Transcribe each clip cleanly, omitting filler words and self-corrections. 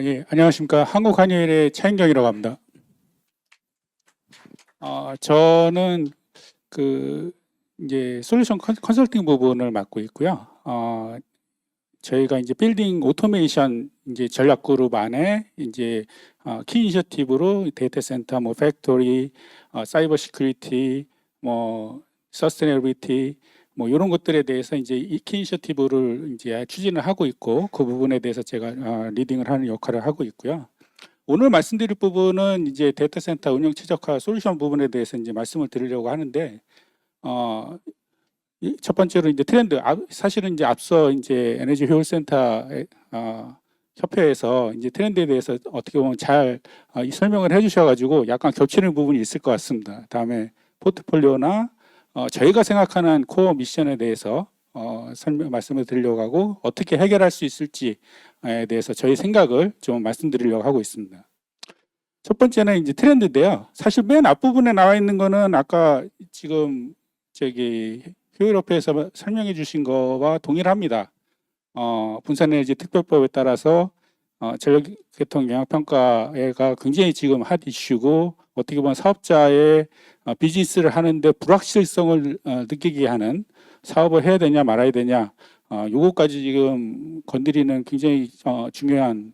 예, 안녕하십니까. 한국한의원의 차인경이라고 합니다. 저는 그 이제 솔루션 컨설팅 부분을 맡고 있고요. 저희가 이제 빌딩 오토메이션 이제 전략 그룹 안에 이제 키 이니셔티브로 데이터 센터, 뭐 팩토리, 사이버 시큐리티, 뭐 서스테이너빌리티 뭐 이런 것들에 대해서 이제 이 키 이니셔티브를 이제 추진을 하고 있고 그 부분에 대해서 제가 리딩을 하는 역할을 하고 있고요. 오늘 말씀드릴 부분은 이제 데이터 센터 운영 최적화 솔루션 부분에 대해서 이제 말씀을 드리려고 하는데, 어, 첫 번째로 이제 트렌드, 사실은 이제 앞서 이제 에너지 효율 센터 협회에서 이제 트렌드에 대해서 어떻게 보면 잘 이 설명을 해주셔가지고 약간 겹치는 부분이 있을 것 같습니다. 다음에 포트폴리오나 저희가 생각하는 코어 미션에 대해서 말씀을 드리려고 하고 어떻게 해결할 수 있을지에 대해서 저희 생각을 좀 말씀드리려고 하고 있습니다. 첫 번째는 이제 트렌드인데요. 사실 맨 앞부분에 나와 있는 거는 아까 지금 저기 효율업회에서 설명해 주신 거와 동일합니다. 분산에너지 특별법에 따라서 전력계통 영향평가가 굉장히 지금 핫 이슈고 어떻게 보면 사업자의 비즈니스를 하는데 불확실성을 느끼게 하는 사업을 해야 되냐 말아야 되냐 요거까지 지금 건드리는 굉장히 중요한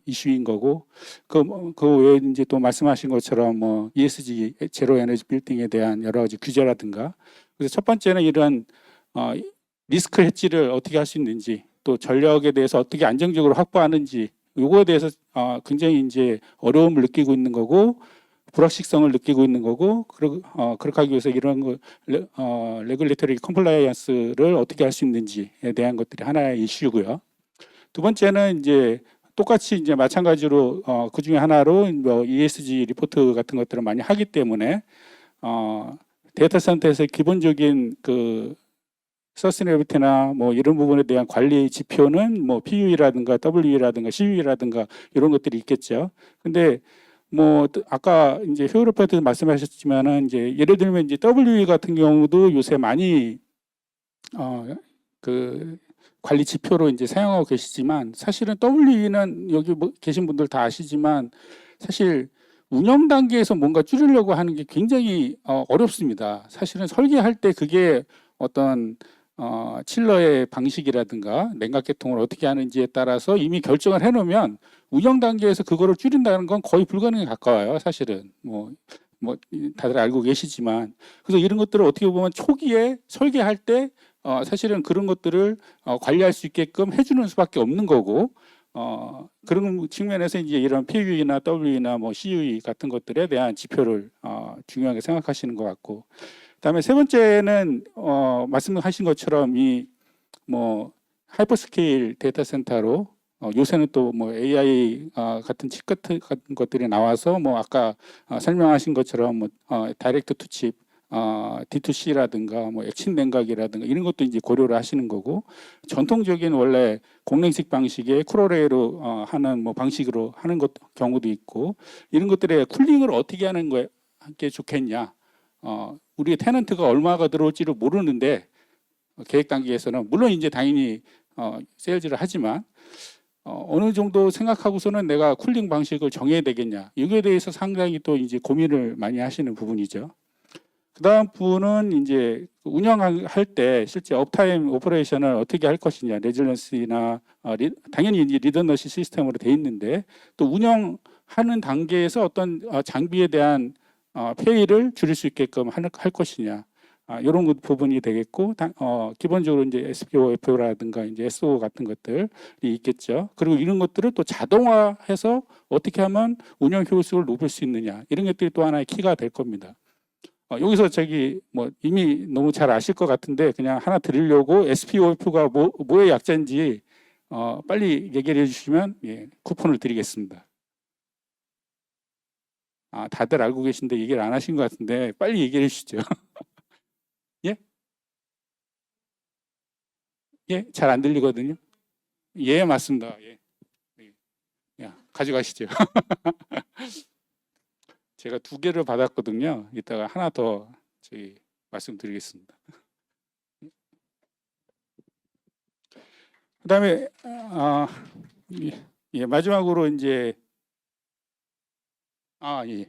이슈인 거고 그 외에 이제 또 말씀하신 것처럼 뭐 ESG 제로 에너지 빌딩에 대한 여러 가지 규제라든가 그래서 첫 번째는 이런 리스크 해지를 어떻게 할 수 있는지 또 전력에 대해서 어떻게 안정적으로 확보하는지 요거에 대해서 굉장히 이제 어려움을 느끼고 있는 거고 불확실성을 느끼고 있는 거고 그렇게 하기 위해서 이런 거 레귤레터리 컴플라이언스를 어떻게 할 수 있는지에 대한 것들이 하나의 이슈고요. 두 번째는 이제 똑같이 이제 마찬가지로 그 중에 하나로 뭐 ESG 리포트 같은 것들을 많이 하기 때문에 데이터 센터에서 기본적인 그 서스테이너빌리티나 뭐 이런 부분에 대한 관리 지표는 뭐 PUE라든가 WE라든가 CUE라든가 이런 것들이 있겠죠. 근데 뭐 아까 이제 효율업에도 말씀하셨지만은 이제 예를 들면 이제 WE 같은 경우도 요새 많이 그 관리 지표로 이제 사용하고 계시지만 사실은 WE는 여기 뭐 계신 분들 다 아시지만 사실 운영 단계에서 뭔가 줄이려고 하는 게 굉장히 어렵습니다. 사실은 설계할 때 그게 어떤 칠러의 방식이라든가 냉각계통을 어떻게 하는지에 따라서 이미 결정을 해놓으면 운영 단계에서 그거를 줄인다는 건 거의 불가능에 가까워요. 사실은 뭐 다들 알고 계시지만 그래서 이런 것들을 어떻게 보면 초기에 설계할 때 사실은 그런 것들을 관리할 수 있게끔 해주는 수밖에 없는 거고 그런 측면에서 이제 이런 PUE나 WE나 뭐 CUE 같은 것들에 대한 지표를 중요하게 생각하시는 것 같고 그다음에 세 번째는 말씀하신 것처럼 이 뭐 하이퍼스케일 데이터 센터로 요새는 또 뭐 AI 같은 칩 같은 것들이 나와서 뭐 아까 설명하신 것처럼 뭐 다이렉트 투 칩, D2C라든가 뭐 액침 냉각이라든가 이런 것도 이제 고려를 하시는 거고 전통적인 원래 공랭식 방식의 쿨오레이로 하는 뭐 방식으로 하는 것 경우도 있고 이런 것들의 쿨링을 어떻게 하는 게 좋겠냐. 우리 테넌트가 얼마가 들어올지를 모르는데 계획 단계에서는 물론 이제 당연히 세일즈를 하지만 어느 정도 생각하고서는 내가 쿨링 방식을 정해야 되겠냐 이거에 대해서 상당히 또 이제 고민을 많이 하시는 부분이죠. 그다음 부분은 이제 운영할 때 실제 업타임 오퍼레이션을 어떻게 할 것이냐 레질런스나 당연히 이제 리더너시 시스템으로 돼 있는데 또 운영하는 단계에서 어떤 장비에 대한 폐의를 줄일 수 있게끔 할 것이냐 이런 부분이 되겠고 기본적으로 이제 SPOF라든가 이제 SO 같은 것들이 있겠죠. 그리고 이런 것들을 또 자동화해서 어떻게 하면 운영 효율성을 높일 수 있느냐 이런 것들이 또 하나의 키가 될 겁니다. 여기서 저기 뭐 이미 너무 잘 아실 것 같은데 그냥 하나 드리려고 SPOF가 뭐의 약자인지 빨리 얘기를 해주시면 쿠폰을 드리겠습니다. 다들 알고 계신데 얘기를 안 하신 것 같은데 빨리 얘기해 주시죠. 예? 예? 잘 안 들리거든요. 예, 맞습니다. 예. 야, 가져가시죠. 제가 두 개를 받았거든요. 이따가 하나 더 저희 말씀드리겠습니다. 그다음에 예, 예, 마지막으로 이제 예.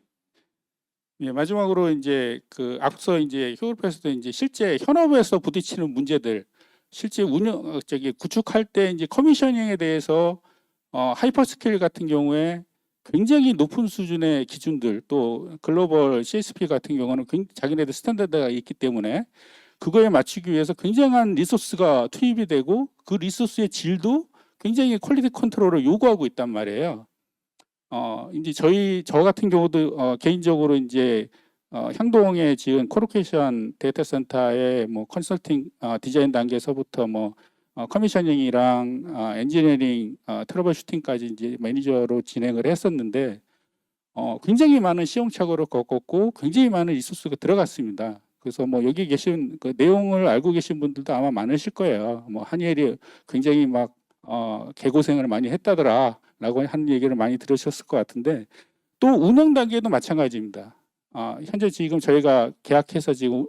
예, 마지막으로 이제 그 앞서 이제 휴업에서도 이제 실제 현업에서 부딪히는 문제들, 실제 저기 구축할 때 이제 커미셔닝에 대해서 하이퍼스케일 같은 경우에 굉장히 높은 수준의 기준들, 또 글로벌 CSP 같은 경우는 자기네들 스탠다드가 있기 때문에 그거에 맞추기 위해서 굉장한 리소스가 투입이 되고 그 리소스의 질도 굉장히 퀄리티 컨트롤을 요구하고 있단 말이에요. 이제 저 같은 경우도 개인적으로 이제 향동에 지은 코로케이션 데이터 센터의 뭐 컨설팅 디자인 단계에서부터 뭐 커미셔닝이랑 엔지니어링 트러블 슈팅까지 이제 매니저로 진행을 했었는데 굉장히 많은 시행착오를 겪었고 굉장히 많은 리소스가 들어갔습니다. 그래서 뭐 여기 계신 그 내용을 알고 계신 분들도 아마 많으실 거예요. 뭐 한이엘이 굉장히 막 개고생을 많이 했다더라라고 하는 얘기를 많이 들으셨을 것 같은데 또 운영 단계도 마찬가지입니다. 현재 지금 저희가 계약해서 지금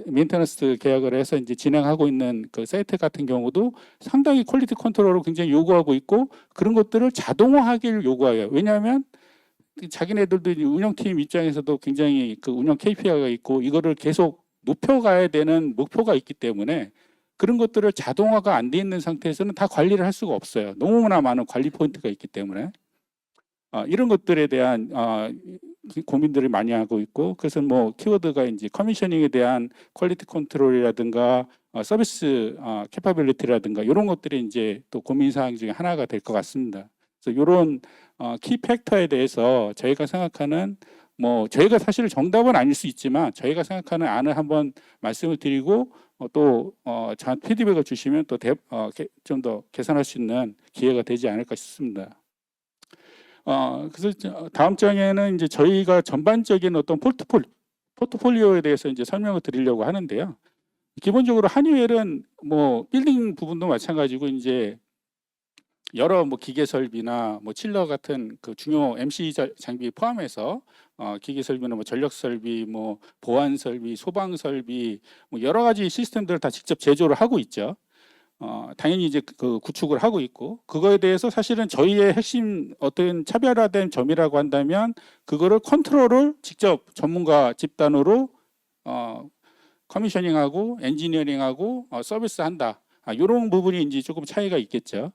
메인테너스 계약을 해서 이제 진행하고 있는 그 사이트 같은 경우도 상당히 퀄리티 컨트롤을 굉장히 요구하고 있고 그런 것들을 자동화하기를 요구해요. 왜냐하면 자기네들도 운영팀 입장에서도 굉장히 그 운영 KPI가 있고 이거를 계속 높여가야 되는 목표가 있기 때문에 그런 것들을 자동화가 안 돼 있는 상태에서는 다 관리를 할 수가 없어요. 너무나 많은 관리 포인트가 있기 때문에 이런 것들에 대한 고민들을 많이 하고 있고 그래서 뭐 키워드가 이제 커미셔닝에 대한 퀄리티 컨트롤이라든가 서비스 캐파빌리티라든가 이런 것들이 이제 또 고민 사항 중에 하나가 될 것 같습니다. 그래서 이런 키 팩터에 대해서 저희가 생각하는 뭐 저희가 사실 정답은 아닐 수 있지만 저희가 생각하는 안을 한번 말씀을 드리고 또 저한테 피드백을 주시면 또 좀 더 개선할 수 있는 기회가 되지 않을까 싶습니다. 그래서 다음 장에는 이제 저희가 전반적인 어떤 포트폴리오에 대해서 이제 설명을 드리려고 하는데요. 기본적으로 한유엘은 뭐 빌딩 부분도 마찬가지고 이제 여러 뭐 기계 설비나 뭐 칠러 같은 그 중요 MC 장비 포함해서 기계 설비나 뭐 전력 설비, 뭐 보안 설비, 소방 설비 뭐 여러 가지 시스템들을 다 직접 제조를 하고 있죠. 당연히 이제 그 구축을 하고 있고 그거에 대해서 사실은 저희의 핵심 어떤 차별화된 점이라고 한다면 그거를 컨트롤을 직접 전문가 집단으로 커미셔닝하고 엔지니어링하고 서비스한다. 이런 부분이 이제 조금 차이가 있겠죠.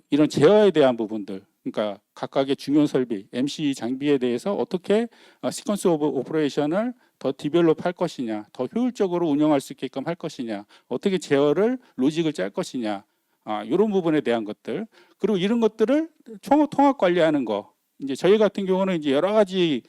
이런 제어에 대한 부분들, 그러니까 각각의 중요 설비, MC 장비에 대해서 어떻게 시퀀스 오브 오퍼레이션을 더 디벨롭 할 것이냐, 더 효율적으로 운영할 수 있게끔 할 것이냐, 어떻게 제어를 로직을 짤 것이냐, 이런 부분에 대한 것들, 그리고 이런 것들을 통합 관리하는 거. 이제 저희 같은 경우는 이제 여러 가지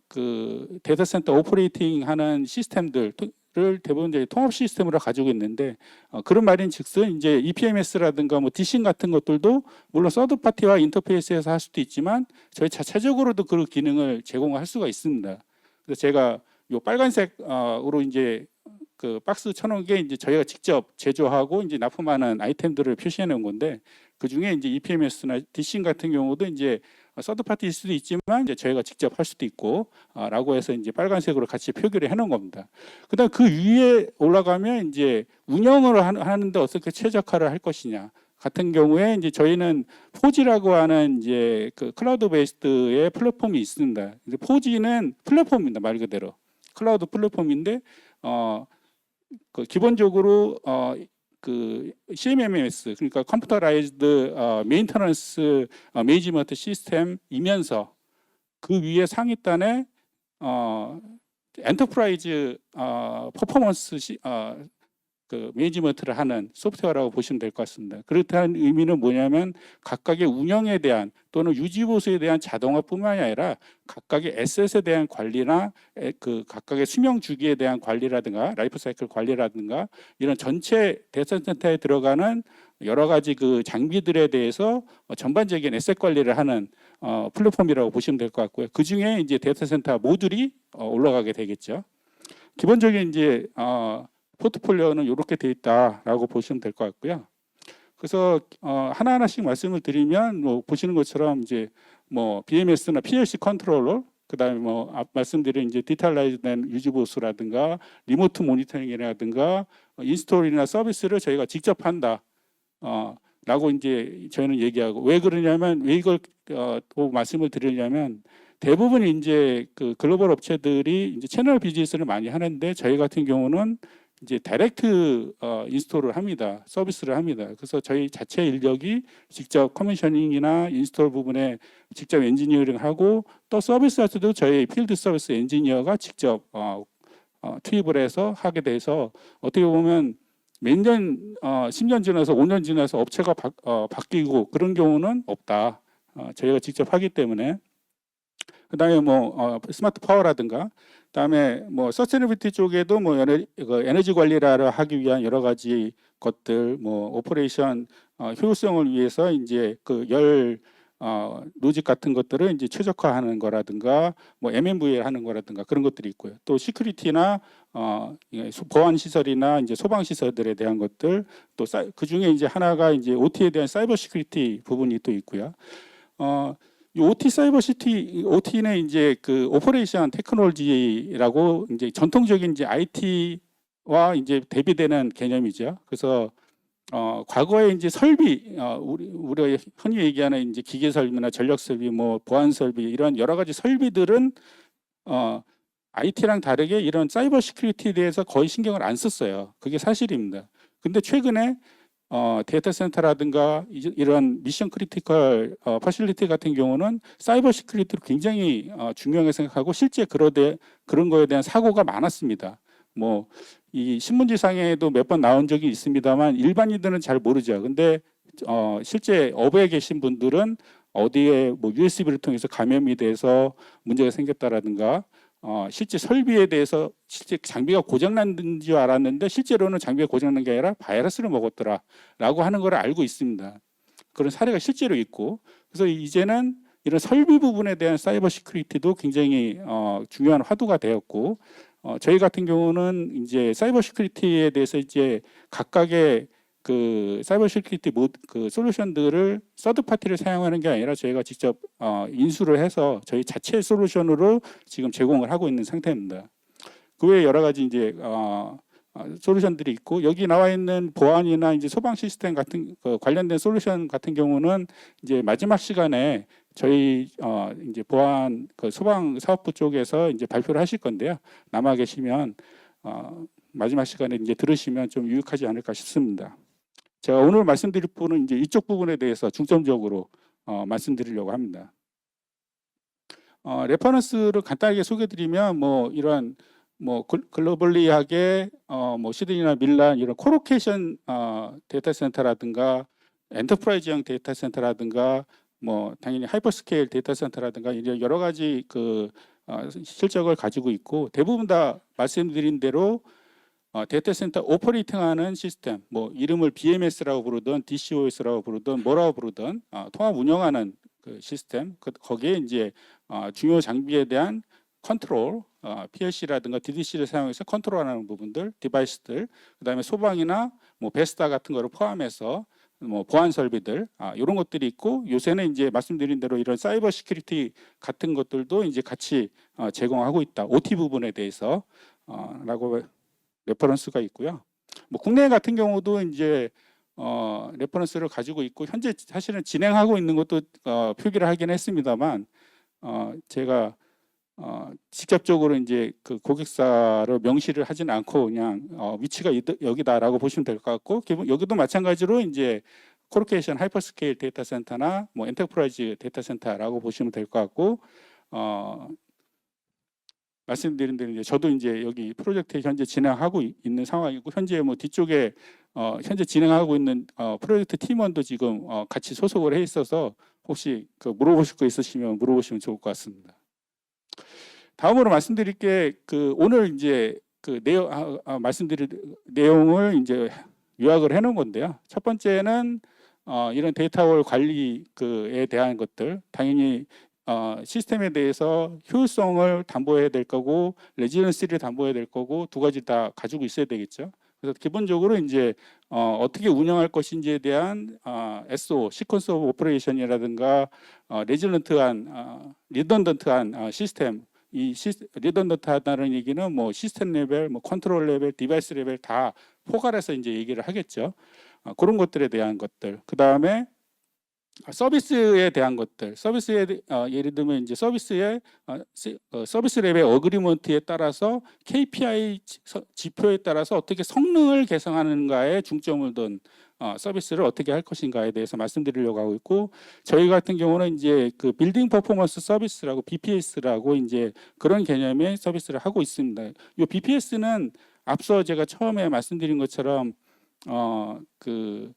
그 데이터 센터 오퍼레이팅 하는 시스템들 를 대부분 이제 통합 시스템으로 가지고 있는데 그런 말인즉슨 이제 EPMS라든가 뭐 디싱 같은 것들도 물론 서드 파티와 인터페이스에서 할 수도 있지만 저희 자체적으로도 그 기능을 제공할 수가 있습니다. 그래서 제가 요 빨간색으로 이제 그 박스 쳐놓은 게 이제 저희가 직접 제조하고 이제 납품하는 아이템들을 표시해 놓은 건데 그 중에 이제 EPMS나 디싱 같은 경우도 이제 서드 파티일 수도 있지만 이제 저희가 직접 할 수도 있고 라고 해서 이제 빨간색으로 같이 표기를 해놓은 겁니다. 그다음 그 위에 올라가면 이제 운영을 하는데 어떻게 최적화를 할 것이냐 같은 경우에 이제 저희는 포지라고 하는 이제 그 클라우드 베이스드의 플랫폼이 있습니다. 이제 포지는 플랫폼입니다. 말 그대로 클라우드 플랫폼인데 그 기본적으로 그 CMMS 그러니까 컴퓨터라이즈드 메인터넌스 매니지먼트 시스템이면서 그 위에 상위단에 엔터프라이즈 퍼포먼스 그 매니지먼트를 하는 소프트웨어라고 보시면 될 것 같습니다. 그렇다는 의미는 뭐냐면 각각의 운영에 대한 또는 유지 보수에 대한 자동화뿐만이 아니라 각각의 에셋에 대한 관리나 그 각각의 수명 주기에 대한 관리라든가 라이프 사이클 관리라든가 이런 전체 데이터 센터에 들어가는 여러 가지 그 장비들에 대해서 전반적인 에셋 관리를 하는 플랫폼이라고 보시면 될 것 같고요. 그 중에 이제 데이터 센터 모듈이 올라가게 되겠죠. 기본적인 이제 포트폴리오는 이렇게 돼 있다라고 보시면 될 것 같고요. 그래서 하나하나씩 말씀을 드리면 뭐 보시는 것처럼 이제 뭐 BMS나 PLC 컨트롤러, 그다음에 뭐 말씀드린 이제 디테일라이즈된 유지 보수라든가 리모트 모니터링이라든가 인스톨이나 서비스를 저희가 직접 한다. 라고 이제 저희는 얘기하고, 왜 그러냐면, 왜 이걸 또 말씀을 드리냐면, 대부분 이제 그 글로벌 업체들이 이제 채널 비즈니스를 많이 하는데, 저희 같은 경우는 이제 다이렉트 인스톨을 합니다. 서비스를 합니다. 그래서 저희 자체 인력이 직접 커미셔닝이나 인스톨 부분에 직접 엔지니어링하고, 또 서비스 할 때도 저희 필드 서비스 엔지니어가 직접 투입을 해서 하게 돼서, 어떻게 보면 몇 년, 10년 지나서 5년 지나서 업체가 바뀌고 그런 경우는 없다. 저희가 직접 하기 때문에. 그다음에 뭐 스마트 파워라든가, 그다음에 뭐 서스테이너빌리티 쪽에도 뭐 에너지 관리를 하기 위한 여러 가지 것들, 뭐 오퍼레이션 효율성을 위해서 이제 그 열 로직 같은 것들을 이제 최적화하는 거라든가, 뭐 MMV를 하는 거라든가 그런 것들이 있고요. 또 시큐리티나 보안 시설이나 이제 소방 시설들에 대한 것들, 또 그 중에 이제 하나가 이제 OT에 대한 사이버 시큐리티 부분이 또 있고요. 이 OT 사이버 시티, OT는 이제 그 오퍼레이션 테크놀로지라고 이제 전통적인 이제 IT와 이제 대비되는 개념이죠. 그래서 과거에 이제 설비, 우리가 흔히 얘기하는 이제 기계 설비나 전력 설비, 뭐 보안 설비, 이런 여러 가지 설비들은 IT랑 다르게 이런 사이버 시큐리티에 대해서 거의 신경을 안 썼어요. 그게 사실입니다. 근데 최근에 데이터 센터라든가 이런 미션 크리티컬 퍼실리티 같은 경우는 사이버 시큐리티를 굉장히 중요하게 생각하고, 실제 그런 거에 대한 사고가 많았습니다. 뭐 이 신문지상에도 몇 번 나온 적이 있습니다만 일반인들은 잘 모르죠. 근데 실제 업에 계신 분들은 어디에 뭐 USB를 통해서 감염이 돼서 문제가 생겼다라든가, 실제 설비에 대해서 실제 장비가 고장난 줄 알았는데 실제로는 장비가 고장난 게 아니라 바이러스를 먹었더라라고 하는 걸 알고 있습니다. 그런 사례가 실제로 있고, 그래서 이제는 이런 설비 부분에 대한 사이버 시큐리티도 굉장히 중요한 화두가 되었고, 저희 같은 경우는 이제 사이버 시큐리티에 대해서 이제 각각의 그 사이버 시큐리티 그 솔루션들을 서드 파티를 사용하는 게 아니라 저희가 직접 인수를 해서 저희 자체 솔루션으로 지금 제공을 하고 있는 상태입니다. 그 외에 여러 가지 이제 솔루션들이 있고, 여기 나와 있는 보안이나 이제 소방 시스템 같은 관련된 솔루션 같은 경우는 이제 마지막 시간에 저희 이제 보안 그 소방 사업부 쪽에서 이제 발표를 하실 건데요. 남아 계시면 마지막 시간에 이제 들으시면 좀 유익하지 않을까 싶습니다. 제가 오늘 말씀드릴 부분은 이제 이쪽 부분에 대해서 중점적으로 말씀드리려고 합니다. 레퍼런스를 간단하게 소개드리면, 뭐 이런 뭐 글로벌리하게 뭐 시드니나 밀란 이런 코로케이션 데이터 센터라든가, 엔터프라이즈형 데이터 센터라든가, 뭐 당연히 하이퍼스케일 데이터 센터라든가, 이제 여러 가지 그 실적을 가지고 있고, 대부분 다 말씀드린 대로 데이터 센터 오퍼레이팅하는 시스템, 뭐 이름을 BMS라고 부르든 DCOS라고 부르든 뭐라고 부르든 통합 운영하는 그 시스템, 거기에 이제 중요 장비에 대한 컨트롤, PLC라든가 DDC를 사용해서 컨트롤하는 부분들, 디바이스들, 그다음에 소방이나 뭐 베스타 같은 거를 포함해서 뭐 보안 설비들, 이런 것들이 있고, 요새는 이제 말씀드린 대로 이런 사이버 시큐리티 같은 것들도 이제 같이 제공하고 있다. OT 부분에 대해서 라고 레퍼런스가 있고요. 뭐 국내 같은 경우도 이제 레퍼런스를 가지고 있고, 현재 사실은 진행하고 있는 것도 표기를 하긴 했습니다만, 제가 직접적으로 이제 그 고객사를 명시를 하진 않고 그냥 위치가 여기다라고 보시면 될 것 같고, 여기도 마찬가지로 이제 코로케이션 하이퍼스케일 데이터 센터나 뭐 엔터프라이즈 데이터 센터라고 보시면 될 것 같고, 말씀드린 대로 이제 저도 이제 여기 프로젝트 현재 진행하고 있는 상황이고, 현재 뭐 뒤쪽에 현재 진행하고 있는 프로젝트 팀원도 지금 같이 소속을 해 있어서 혹시 그 물어보실 거 있으시면 물어보시면 좋을 것 같습니다. 다음으로 말씀드릴 게 그 오늘 이제 그 내용 말씀드릴 내용을 이제 요약을 해 놓은 건데요. 첫 번째는 이런 데이터월 관리 그에 대한 것들, 당연히 시스템에 대해서 효율성을 담보해야 될 거고, 레지던시를 담보해야 될 거고, 두 가지 다 가지고 있어야 되겠죠. 그래서 기본적으로 이제 어떻게 운영할 것인지에 대한 SO, 시퀀스 오브 오퍼레이션이라든가, 리던던트한 시스템, 이 리던던트하다는 얘기는 뭐 시스템 레벨, 뭐 컨트롤 레벨, 디바이스 레벨 다 포괄해서 이제 얘기를 하겠죠. 그런 것들에 대한 것들. 그 다음에 서비스에 대한 것들, 서비스에 예를 들면 이제 서비스의 서비스 레벨 어그리먼트에 따라서 KPI 지표에 따라서 어떻게 성능을 개선하는가에 중점을 둔 서비스를 어떻게 할 것인가에 대해서 말씀드리려고 하고 있고, 저희 같은 경우는 이제 그 빌딩 퍼포먼스 서비스라고 BPS라고 이제 그런 개념의 서비스를 하고 있습니다. 이 BPS는 앞서 제가 처음에 말씀드린 것처럼 그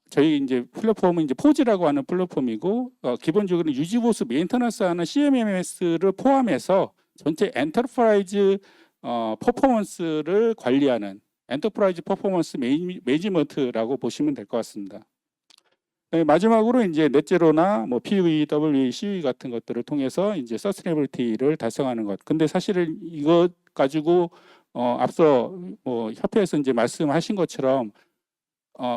저희 이제 플랫폼은 이제 포즈라고 하는 플랫폼이고 기본적으로 유지보수 메인터넌스하는 CMMS를 포함해서 전체 엔터프라이즈 퍼포먼스를 관리하는 엔터프라이즈 퍼포먼스 매니지먼트라고 보시면 될 것 같습니다. 네, 마지막으로 이제 넷제로나 뭐 PUE, WE, CUE 같은 것들을 통해서 이제 서스테이너빌리티를 달성하는 것. 근데 사실은 이것 가지고 앞서 뭐 협회에서 이제 말씀하신 것처럼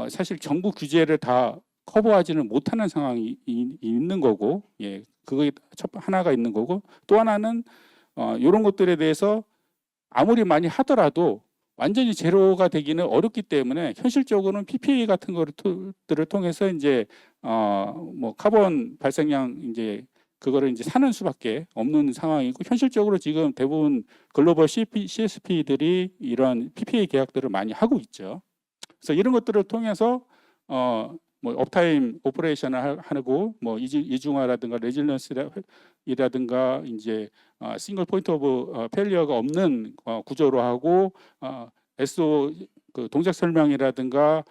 사실 정부 규제를 다 커버하지는 못하는 상황이 있는 거고, 예, 그거 하나가 있는 거고, 또 하나는 이런 것들에 대해서 아무리 많이 하더라도 완전히 제로가 되기는 어렵기 때문에 현실적으로는 PPA 같은 것들을 통해서 이제 뭐 카본 발생량 이제 그거를 이제 사는 수밖에 없는 상황이고, 현실적으로 지금 대부분 글로벌 CSP들이 이런 PPA 계약들을 많이 하고 있죠. 그래서 이런 것들을 통해서 뭐 업타임 오퍼레이션을 하고 뭐 이중화라든가 레질런스이라든가 이제 싱글 포인트 오브 페일리어가 없는 구조로 하고 SO 그 동작 설명이라든가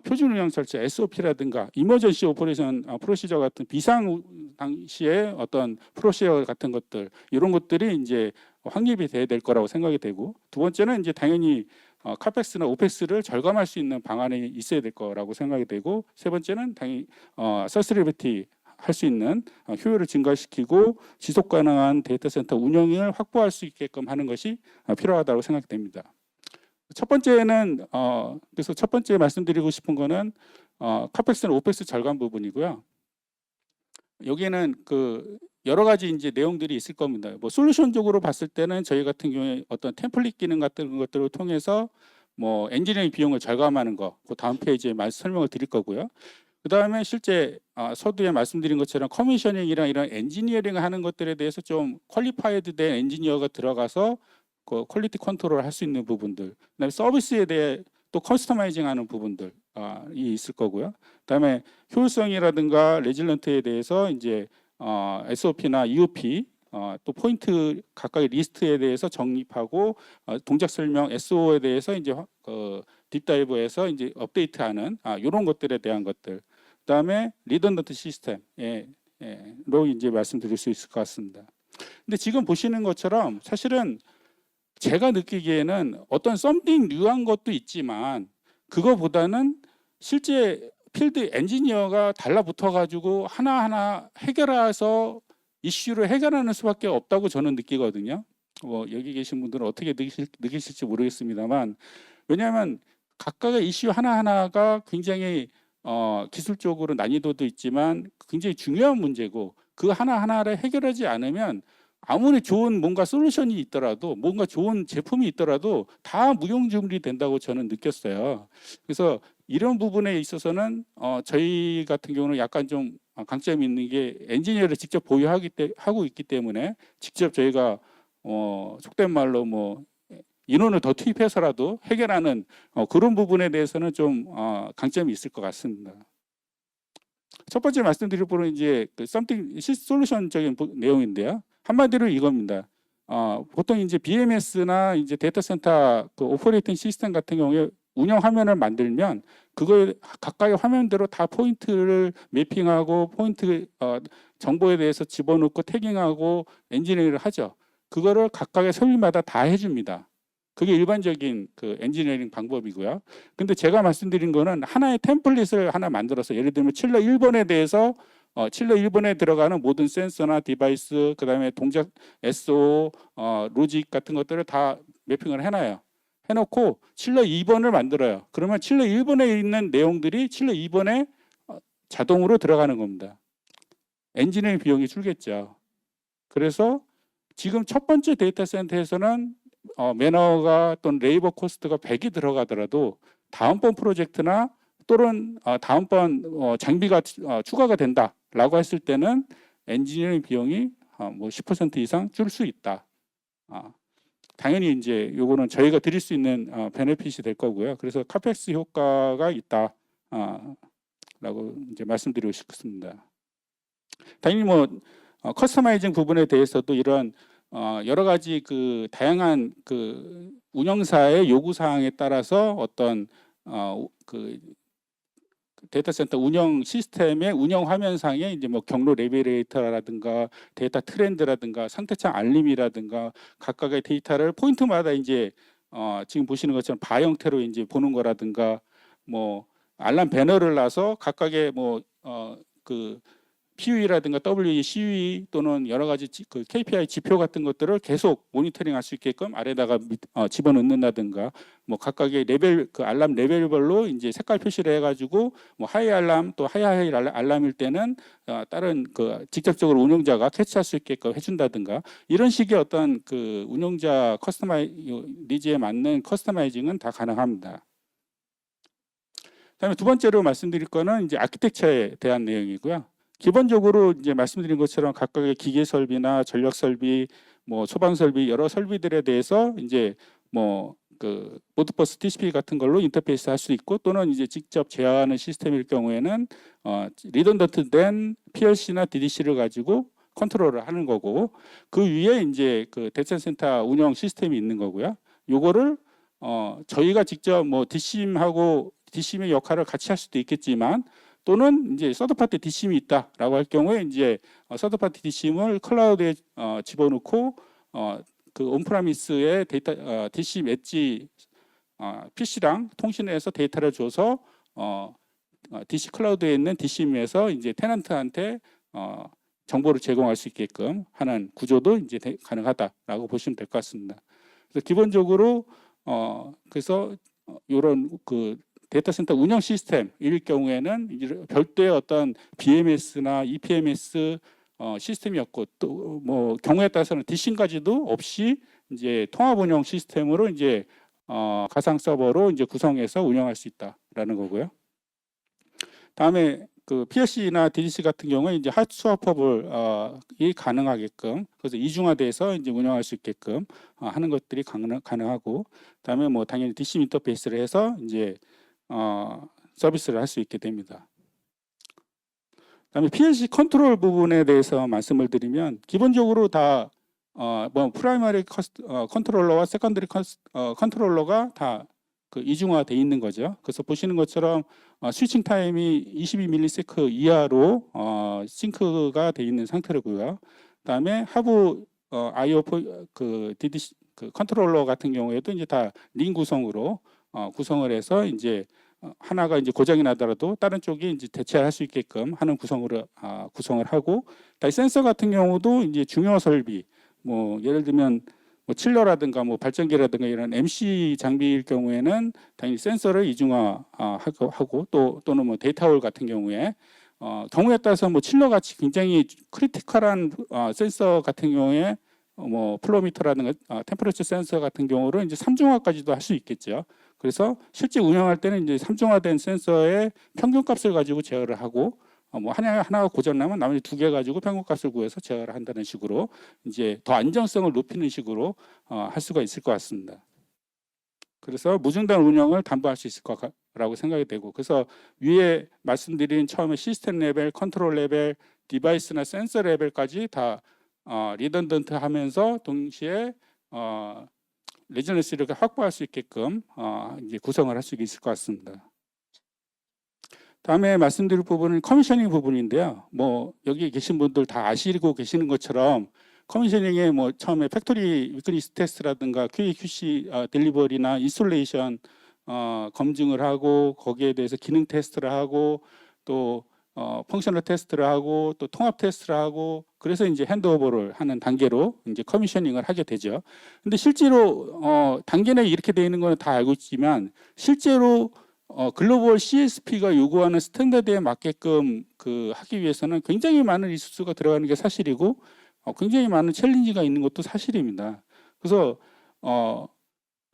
표준 운영 설치 SOP라든가 이머전시 오퍼레이션 프로시저 같은 비상 당시에 어떤 프로시저 같은 것들, 이런 것들이 이제 확립이 돼야 될 거라고 생각이 되고, 두 번째는 이제 당연히 카펙스나 오펙스를 절감할 수 있는 방안이 있어야 될 거라고 생각이 되고, 세 번째는 당연히 서스테이너빌리티 할 수 있는 효율을 증가시키고 지속 가능한 데이터 센터 운영을 확보할 수 있게끔 하는 것이 필요하다고 생각이 됩니다. 첫 번째는 그래서 첫 번째 말씀드리고 싶은 거는 카펙스나 오펙스 절감 부분이고요. 여기에는 그 여러 가지 이제 내용들이 있을 겁니다. 뭐 솔루션적으로 봤을 때는 저희 같은 경우에 어떤 템플릿 기능 같은 것들을 통해서 뭐 엔지니어링 비용을 절감하는 거, 그 다음 페이지에 설명을 드릴 거고요. 그 다음에 실제 서두에 말씀드린 것처럼 커미셔닝이랑 이런 엔지니어링 하는 것들에 대해서 좀 퀄리파이드 된 엔지니어가 들어가서 그 퀄리티 컨트롤을 할 수 있는 부분들, 그다음에 서비스에 대해 또 커스터마이징하는 부분들이 있을 거고요. 그다음에 효율성이라든가 레질런트에 대해서 이제 SOP나 EOP 또 포인트 각각의 리스트에 대해서 정립하고 동작 설명 SO에 대해서 이제 딥다이브해서 이제 업데이트하는 이런 것들에 대한 것들. 그다음에 리던던트 시스템로 이제 말씀드릴 수 있을 것 같습니다. 근데 지금 보시는 것처럼 사실은 제가 느끼기에는 어떤 썸띵 뉴한 것도 있지만 그거보다는 실제 필드 엔지니어가 달라붙어 가지고 하나하나 해결해서 이슈를 해결하는 수밖에 없다고 저는 느끼거든요. 뭐 여기 계신 분들은 어떻게 느끼실지 모르겠습니다만, 왜냐하면 각각의 이슈 하나하나가 굉장히 기술적으로 난이도도 있지만 굉장히 중요한 문제고, 그 하나하나를 해결하지 않으면 아무리 좋은 뭔가 솔루션이 있더라도, 뭔가 좋은 제품이 있더라도 다 무용지물이 된다고 저는 느꼈어요. 그래서 이런 부분에 있어서는 저희 같은 경우는 약간 좀 강점이 있는 게 엔지니어를 직접 하고 있기 때문에 직접 저희가 속된 말로 뭐 인원을 더 투입해서라도 해결하는 그런 부분에 대해서는 좀 강점이 있을 것 같습니다. 첫 번째 말씀드릴 부분은 이제 그 썸띵 솔루션적인 내용인데요. 한마디로 이겁니다. 보통 이제 BMS나 이제 데이터 센터 그 오퍼레이팅 시스템 같은 경우에 운영 화면을 만들면 그걸 각각의 화면대로 다 포인트를 매핑하고 포인트 정보에 대해서 집어넣고 태깅하고 엔지니어링을 하죠. 그거를 각각의 설비마다 다 해줍니다. 그게 일반적인 그 엔지니어링 방법이고요. 근데 제가 말씀드린 거는 하나의 템플릿을 하나 만들어서, 예를 들면 칠러 1번에 대해서 칠러 1번에 들어가는 모든 센서나 디바이스, 그다음에 동작 SO, 로직 같은 것들을 다 매핑을 해놔요. 해놓고 칠러 2번을 만들어요. 그러면 칠러 1번에 있는 내용들이 칠러 2번에 자동으로 들어가는 겁니다. 엔지니어링 비용이 줄겠죠. 그래서 지금 첫 번째 데이터 센터에서는 매너가 또는 레이버 코스트가 100이 들어가더라도 다음번 프로젝트나 또는 다음번 장비가 추가가 된다라고 했을 때는 엔지니어링 비용이 뭐 10% 이상 줄 수 있다. 당연히 이제 요거는 저희가 드릴 수 있는 베네핏이 될 거고요. 그래서 카펙스 효과가 있다. 라고 이제 말씀드리고 싶습니다. 당연히 뭐 커스터마이징 부분에 대해서도 이런 여러 가지 그 다양한 그 운영사의 요구 사항에 따라서 어떤 그 데이터 센터 운영 시스템의 운영 화면상에 이제 뭐 경로 레벨레이터라든가 데이터 트렌드라든가 상태창 알림이라든가 각각의 데이터를 포인트마다 이제 지금 보시는 것처럼 바 형태로 이제 보는 거라든가 뭐 알람 배너를 놔서 각각의 뭐 그 PUE라든가 WE, CUE 또는 여러 가지 그 KPI 지표 같은 것들을 계속 모니터링할 수 있게끔 아래다가 집어넣는다든가 뭐 각각의 레벨 그 알람 레벨별로 이제 색깔 표시를 해가지고 뭐 하이 알람 또 하이 알람일 때는 다른 그 직접적으로 운영자가 캐치할 수 있게끔 해준다든가 이런 식의 어떤 그 운영자 니즈에 맞는 커스터마이징은 다 가능합니다. 그다음에 두 번째로 말씀드릴 거는 이제 아키텍처에 대한 내용이고요. 기본적으로 이제 말씀드린 것처럼 각각의 기계 설비나 전력 설비, 뭐 소방 설비 여러 설비들에 대해서 이제 뭐 그 보드버스 TCP 같은 걸로 인터페이스 할 수 있고 또는 이제 직접 제어하는 시스템일 경우에는 리던던트된 PLC나 DDC를 가지고 컨트롤을 하는 거고 그 위에 이제 그 데이터 센터 운영 시스템이 있는 거고요. 요거를 저희가 직접 뭐 DCM의 역할을 같이 할 수도 있겠지만 또는 이제 서드파티 DCM이 있다라고 할 경우에 이제 서드파티 DCM을 클라우드에 집어넣고 그 온프라미스의 데이터 DCM 엣지 PC랑 통신해서 데이터를 줘서 DC 클라우드에 있는 DCM에서 이제 테넌트한테 정보를 제공할 수 있게끔 하는 구조도 이제 가능하다라고 보시면 될 것 같습니다. 그래서 기본적으로 그래서 이런 그 데이터 센터 운영 시스템일 경우에는 별도의 어떤 BMS나 EPMS 시스템이었고 또 뭐 경우에 따라서는 DC까지도 없이 이제 통합 운영 시스템으로 이제 가상 서버로 이제 구성해서 운영할 수 있다라는 거고요. 다음에 그 PLC나 DDC 같은 경우에 이제 핫 스와퍼블 이 가능하게끔 그래서 이중화돼서 이제 운영할 수 있게끔 하는 것들이 가능하고 그다음에 뭐 당연히 DC 인터페이스를 해서 이제 서비스를 할 수 있게 됩니다. 그다음에 PLC 컨트롤 부분에 대해서 말씀을 드리면 기본적으로 다 뭐 프라이머리 컨트롤러와 세컨더리 컨트롤러가 다 그 이중화돼 있는 거죠. 그래서 보시는 것처럼 스위칭 타임이 22ms 이하로 싱크가 돼 있는 상태로고요. 그다음에 하부 I/O 그 DDC 그 컨트롤러 같은 경우에도 이제 다 링 구성으로 구성을 해서 이제 하나가 이제 고장이 나더라도 다른 쪽이 이제 대체할 수 있게끔 하는 구성으로 구성을 하고, 센서 같은 경우도 이제 중요 설비, 뭐 예를 들면 뭐 칠러라든가 뭐 발전기라든가 이런 MC 장비일 경우에는 당연히 센서를 이중화하고 또는 뭐 데이터홀 같은 경우에 경우에 따라서 뭐 칠러 같이 굉장히 크리티컬한 센서 같은 경우에 뭐 플로미터라든가 템퍼러처 센서 같은 경우로 이제 3중화까지도 할 수 있겠죠. 그래서 실제 운영할 때는 이제 3중화된 센서의 평균값을 가지고 제어를 하고 뭐 하나가 고장나면 나머지 2개 가지고 평균값을 구해서 제어를 한다는 식으로 이제 더 안정성을 높이는 식으로 할 수가 있을 것 같습니다. 그래서 무중단 운영을 담보할 수 있을 거라고 생각이 되고, 그래서 위에 말씀드린 처음에 시스템 레벨, 컨트롤 레벨, 디바이스나 센서 레벨까지 다 리던던트 하면서 동시에 레지던시를 확보할 수 있게끔 이제 구성을 할 수 있을 것 같습니다. 다음에 말씀드릴 부분은 커미셔닝 부분인데요. 뭐 여기 계신 분들 다 아시고 계시는 것처럼 커미셔닝에 뭐 처음에 팩토리 위크니스 테스트라든가 QA, QC 딜리버리나 인스톨레이션 검증을 하고 거기에 대해서 기능 테스트를 하고 또 펑셔널 테스트를 하고 또 통합 테스트를 하고 그래서 이제 핸드오버를 하는 단계로 이제 커미셔닝을 하게 되죠. 근데 실제로 단계는 이렇게 되어 있는 거는 다 알고 있지만 실제로 글로벌 CSP가 요구하는 스탠다드에 맞게끔 그 하기 위해서는 굉장히 많은 리소스가 들어가는 게 사실이고 굉장히 많은 챌린지가 있는 것도 사실입니다. 그래서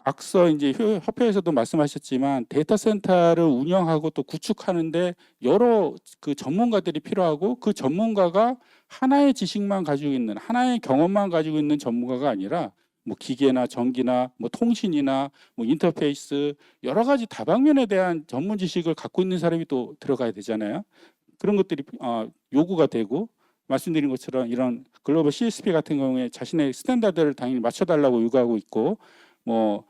앞서 이제 협회에서도 말씀하셨지만 데이터 센터를 운영하고 또 구축하는데 여러 그 전문가들이 필요하고 그 전문가가 하나의 지식만 가지고 있는 하나의 경험만 가지고 있는 전문가가 아니라 뭐 기계나 전기나 뭐 통신이나 뭐 인터페이스 여러 가지 다방면에 대한 전문 지식을 갖고 있는 사람이 또 들어가야 되잖아요. 그런 것들이 요구가 되고 말씀드린 것처럼 이런 글로벌 CSP 같은 경우에 자신의 스탠다드를 당연히 맞춰달라고 요구하고 있고 뭐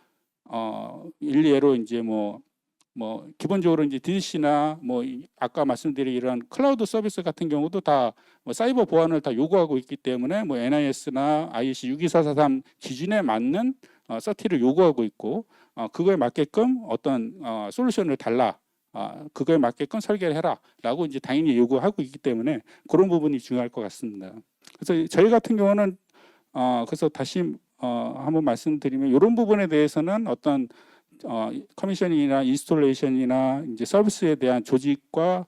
일례로 이제 뭐 기본적으로 이제 DC나 뭐 아까 말씀드린 이런 클라우드 서비스 같은 경우도 다 뭐 사이버 보안을 다 요구하고 있기 때문에 뭐 NIS나 IEC 62443 기준에 맞는 서티를 요구하고 있고 그거에 맞게끔 어떤 솔루션을 달라 그거에 맞게끔 설계를 해라라고 이제 당연히 요구하고 있기 때문에 그런 부분이 중요할 것 같습니다. 그래서 저희 같은 경우는 그래서 다시 한번 말씀드리면 이런 부분에 대해서는 어떤 커미셔닝이나 인스톨레이션이나 이제 서비스에 대한 조직과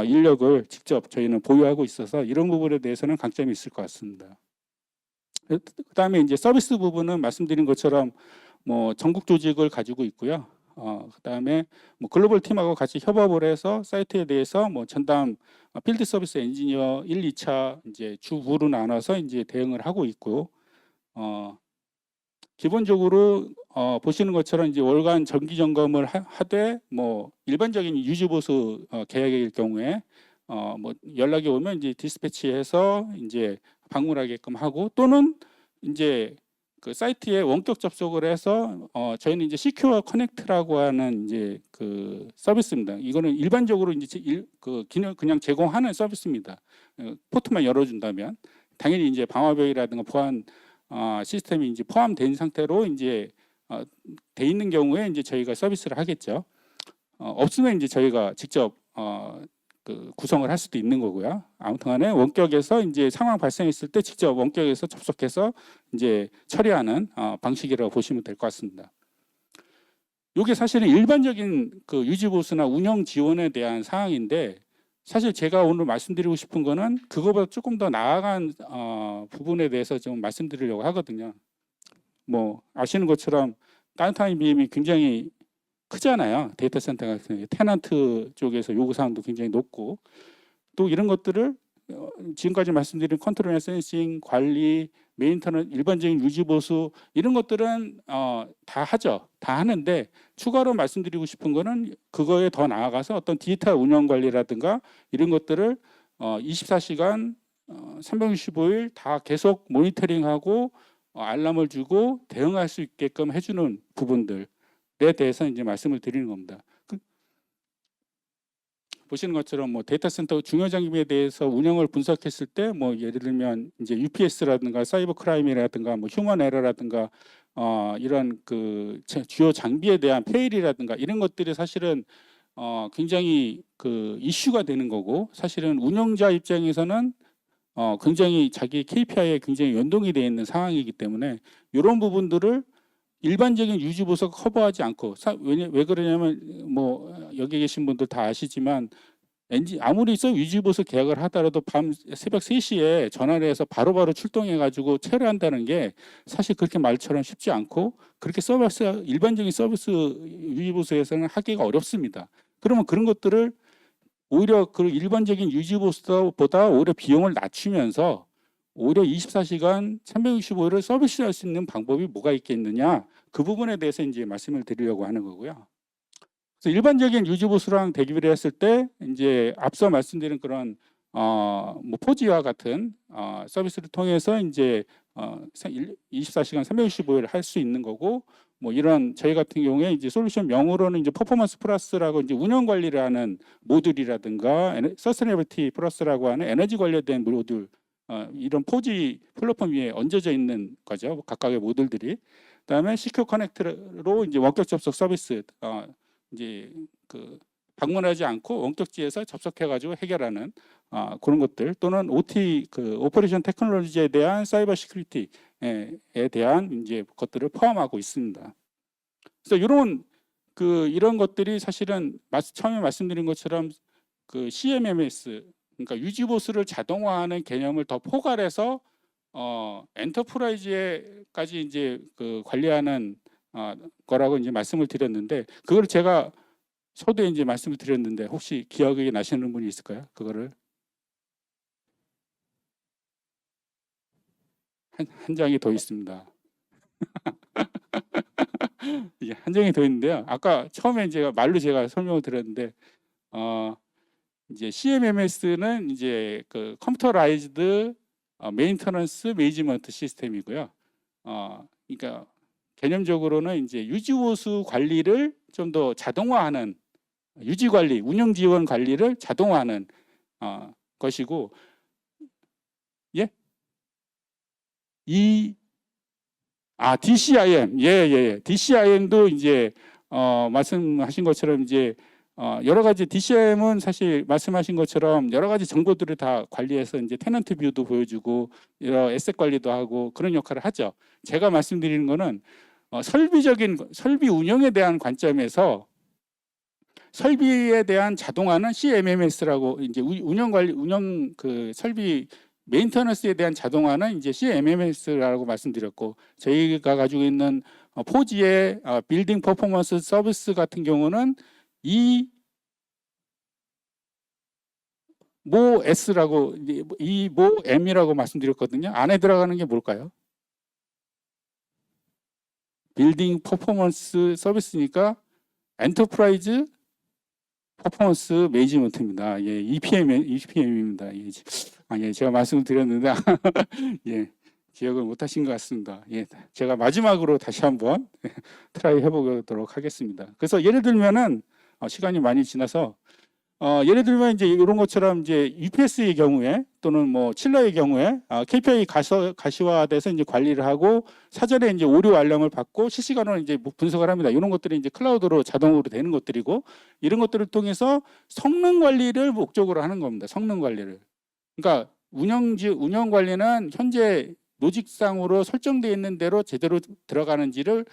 인력을 직접 저희는 보유하고 있어서 이런 부분에 대해서는 강점이 있을 것 같습니다. 그다음에 이제 서비스 부분은 말씀드린 것처럼 뭐 전국 조직을 가지고 있고요. 그다음에 뭐 글로벌 팀하고 같이 협업을 해서 사이트에 대해서 뭐 전담 필드 서비스 엔지니어 1, 2차 이제 주부로 나눠서 이제 대응을 하고 있고 기본적으로 보시는 것처럼 이제 월간 정기 점검을 하되 뭐 일반적인 유지 보수 계약일 경우에 뭐 연락이 오면 이제 디스패치해서 이제 방문하게끔 하고 또는 이제 그 사이트에 원격 접속을 해서 저희는 이제 시큐어 커넥트라고 하는 이제 그 서비스입니다. 이거는 일반적으로 이제 그 기능 그냥 제공하는 서비스입니다. 포트만 열어준다면 당연히 이제 방화벽이라든가 보안 시스템이 이제 포함된 상태로 이제 돼 있는 경우에 이제 저희가 서비스를 하겠죠. 없으면 이제 저희가 직접 그 구성을 할 수도 있는 거고요. 아무튼간에 원격에서 이제 상황 발생했을 때 직접 원격에서 접속해서 이제 처리하는 방식이라고 보시면 될 것 같습니다. 이게 사실은 일반적인 그 유지 보수나 운영 지원에 대한 사항인데 사실 제가 오늘 말씀드리고 싶은 거는 그거보다 조금 더 나아간 부분에 대해서 좀 말씀드리려고 하거든요. 뭐 아시는 것처럼 다운타임 빔이 굉장히 크잖아요. 데이터 센터 같은 경우에 테넌트 쪽에서 요구 사항도 굉장히 높고 또 이런 것들을 지금까지 말씀드린 컨트롤 앤 센싱, 관리, 메인터넌, 일반적인 유지 보수 이런 것들은 다 하죠. 다 하는데 추가로 말씀드리고 싶은 거는 그거에 더 나아가서 어떤 디지털 운영 관리라든가 이런 것들을 24시간 365일 다 계속 모니터링하고 알람을 주고 대응할 수 있게끔 해주는 부분들에 대해서 이제 말씀을 드리는 겁니다. 보시는 것처럼 뭐 데이터 센터 중요 장비에 대해서 운영을 분석했을 때 뭐 예를 들면 이제 UPS라든가 사이버 크라임이라든가 뭐 휴먼 에러라든가 이런 그 주요 장비에 대한 페일이라든가 이런 것들이 사실은 굉장히 그 이슈가 되는 거고 사실은 운영자 입장에서는 굉장히 자기 KPI에 굉장히 연동이 되어 있는 상황이기 때문에 이런 부분들을 일반적인 유지 보수가 커버하지 않고 왜 그러냐면 뭐 여기 계신 분들 다 아시지만 아무리 유지 보수 계약을 하더라도 밤 새벽 3시에 전화를 해서 바로바로 출동해 가지고 처리한다는 게 사실 그렇게 말처럼 쉽지 않고 그렇게 일반적인 서비스 유지 보수에서는 하기가 어렵습니다. 그러면 그런 것들을 오히려 그 일반적인 유지 보수보다 오히려 비용을 낮추면서 오히려 24시간 365일을 서비스할 수 있는 방법이 뭐가 있겠느냐 그 부분에 대해서 이제 말씀을 드리려고 하는 거고요. 그래서 일반적인 유지 보수랑 대비를 했을 때 이제 앞서 말씀드린 그런 뭐 포지와 같은 서비스를 통해서 이제 24시간 365일 할 수 있는 거고 뭐 이런 저희 같은 경우에 이제 솔루션 명으로는 이제 퍼포먼스 플러스라고 이제 운영 관리를 하는 모듈이라든가 서스테이너빌리티 플러스라고 하는 에너지 관련된 모듈 이런 포지 플랫폼 위에 얹어져 있는 거죠. 각각의 모듈들이. 그다음에 시큐어 커넥트로 이제 원격 접속 서비스 이제 그 방문하지 않고 원격지에서 접속해가지고 해결하는 그런 것들 또는 OT 그 오퍼레이션 테크놀로지에 대한 사이버 시큐리티에 대한 이제 것들을 포함하고 있습니다. 그래서 이런 것들이 사실은 처음에 말씀드린 것처럼 그 CMMS 그러니까 유지 보수를 자동화하는 개념을 더 포괄해서 엔터프라이즈에까지 이제 그 관리하는 거라고 이제 말씀을 드렸는데, 그걸 제가 서두에 이제 말씀을 드렸는데 혹시 기억이 나시는 분이 있을까요? 그거를 한 장이 더 있습니다. 이게 한 장이 더 있는데요. 아까 처음에 제가 설명을 드렸는데, 어, 이제 CMMS는 이제 그 컴퓨터라이즈드 메인터넌스 매니지먼트 시스템이고요. 그러니까 개념적으로는 이제 유지보수 관리를 좀 더 자동화하는, 유지 관리, 운영 지원 관리를 자동화하는 것이고, 예, DCIM, DCIM도 이제 말씀하신 것처럼 이제 여러 가지 DCIM은 사실 말씀하신 것처럼 여러 가지 정보들을 다 관리해서 이제 테넌트 뷰도 보여주고 여러 에셋 관리도 하고 그런 역할을 하죠. 제가 말씀드리는 거는 설비 운영에 대한 관점에서 설비에 대한 자동화는 CMMS라고, 이제 운영 그 설비 메인터넌스에 대한 자동화는 이제 CMMS라고 말씀드렸고, 저희가 가지고 있는 포지의 빌딩 퍼포먼스 서비스 같은 경우는 이 모 S라고, 이 모 M이라고 말씀드렸거든요. 안에 들어가는 게 뭘까요? 빌딩 퍼포먼스 서비스니까 엔터프라이즈 퍼포먼스 매니지먼트입니다. 예, EPM입니다. 예, 예, 제가 말씀을 드렸는데 예, 기억을 못 하신 것 같습니다. 예, 제가 마지막으로 다시 한번 트라이 해보도록 하겠습니다. 그래서 예를 들면은 시간이 많이 지나서 예를 들면 이제 이런 것처럼 이제 UPS의 경우에 또는 뭐 칠러의 경우에 KPI 가시화돼서 이제 관리를 하고 사전에 이제 오류 알람을 받고 실시간으로 이제 분석을 합니다. 이런 것들이 이제 클라우드로 자동으로 되는 것들이고, 이런 것들을 통해서 성능 관리를 목적으로 하는 겁니다. 성능 관리를. 그러니까 운영 관리는 현재 로직상으로 설정되어 있는 대로 제대로 들어가는지를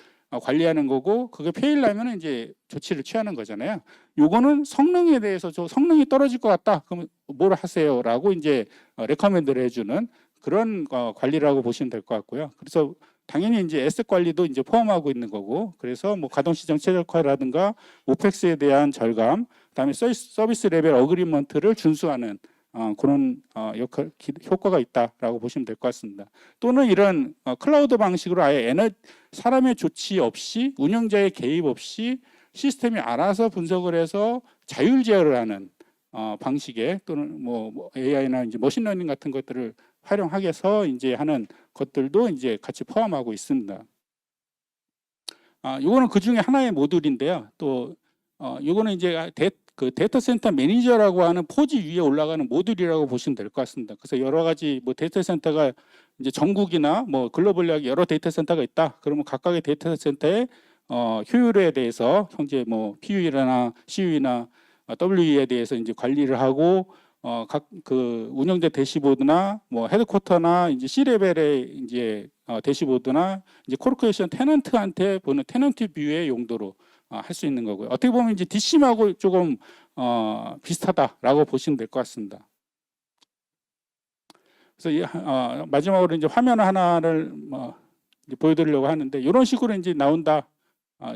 관리하는 거고, 그게 페일 나면은 이제 조치를 취하는 거잖아요. 요거는 성능에 대해서 성능이 떨어질 것 같다. 그럼 뭘 하세요라고 이제 레커멘드를 해주는 그런 관리라고 보시면 될 것 같고요. 그래서 당연히 이제 에셋 관리도 이제 포함하고 있는 거고, 그래서 뭐 가동 시정 최적화라든가 오펙스에 대한 절감, 그다음에 서비스 레벨 어그리먼트를 준수하는 그런 효과가 있다라고 보시면 될 것 같습니다. 또는 이런 클라우드 방식으로 아예 사람의 조치 없이, 운영자의 개입 없이 시스템이 알아서 분석을 해서 자율 제어를 하는 방식의, 또는 뭐 AI나 이제 머신러닝 같은 것들을 활용하게 해서 이제 하는 것들도 이제 같이 포함하고 있습니다. 요거는 그 중에 하나의 모듈인데요. 또 요거는 이제 그 데이터 센터 매니저라고 하는 포지 위에 올라가는 모듈이라고 보시면 될 것 같습니다. 그래서 여러 가지 뭐 데이터 센터가 이제 전국이나 뭐 글로벌하게 여러 데이터 센터가 있다. 그러면 각각의 데이터 센터의 효율에 대해서 현재 뭐 PUE나 CUE나 WE에 대해서 이제 관리를 하고 각 그 운영자 대시보드나 뭐 헤드쿼터나 이제 C 레벨의 이제 대시보드나 이제 코르포레이션 테넌트한테 보는 테넌트 뷰의 용도로 할 수 있는 거고요. 어떻게 보면 이제 DCM하고 조금 비슷하다라고 보시면 될 것 같습니다. 그래서 마지막으로 이제 화면 하나를 이제 보여드리려고 하는데, 이런 식으로 이제 나온다.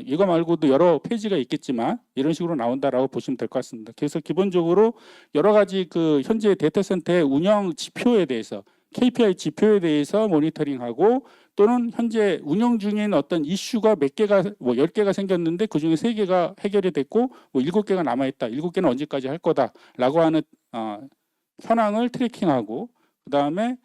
이거 말고도 여러 페이지가 있겠지만 이런 식으로 나온다라고 보시면 될 것 같습니다. 그래서 기본적으로 여러 가지 그 현재 데이터 센터의 운영 지표에 대해서, KPI 지표에 대해서 모니터링하고, 또는 현재 운영 중인 어떤 이슈가 몇 개가, 뭐 10개가 생겼는데 그 중에 3개가 해결이 됐고 뭐 7개가 남아있다. 7개는 언제까지 할 거다라고 하는 현황을 트래킹하고, 그 다음에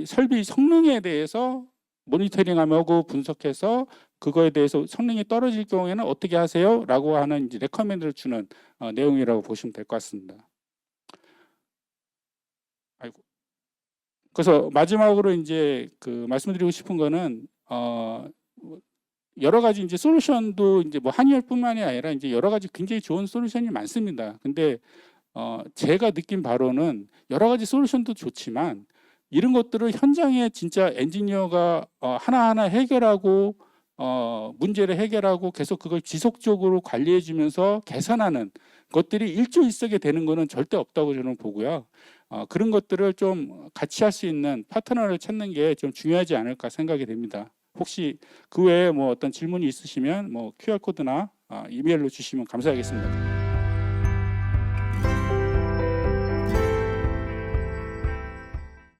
설비 성능에 대해서 모니터링하고 분석해서 그거에 대해서 성능이 떨어질 경우에는 어떻게 하세요? 라고 하는 이제 레커멘드를 주는 내용이라고 보시면 될 것 같습니다. 아이고. 그래서 마지막으로 이제 그 말씀드리고 싶은 거는 여러 가지 이제 솔루션도 이제 뭐 한의열뿐만이 아니라 이제 여러 가지 굉장히 좋은 솔루션이 많습니다. 근데 제가 느낀 바로는 여러 가지 솔루션도 좋지만 이런 것들을 현장에 진짜 엔지니어가 하나하나 해결하고 문제를 해결하고 계속 그걸 지속적으로 관리해 주면서 개선하는 것들이 일조일석에 되는 거는 절대 없다고 저는 보고요. 그런 것들을 좀 같이 할 수 있는 파트너를 찾는 게 좀 중요하지 않을까 생각이 됩니다. 혹시 그 외에 뭐 어떤 질문이 있으시면 뭐 QR 코드나 이메일로 주시면 감사하겠습니다.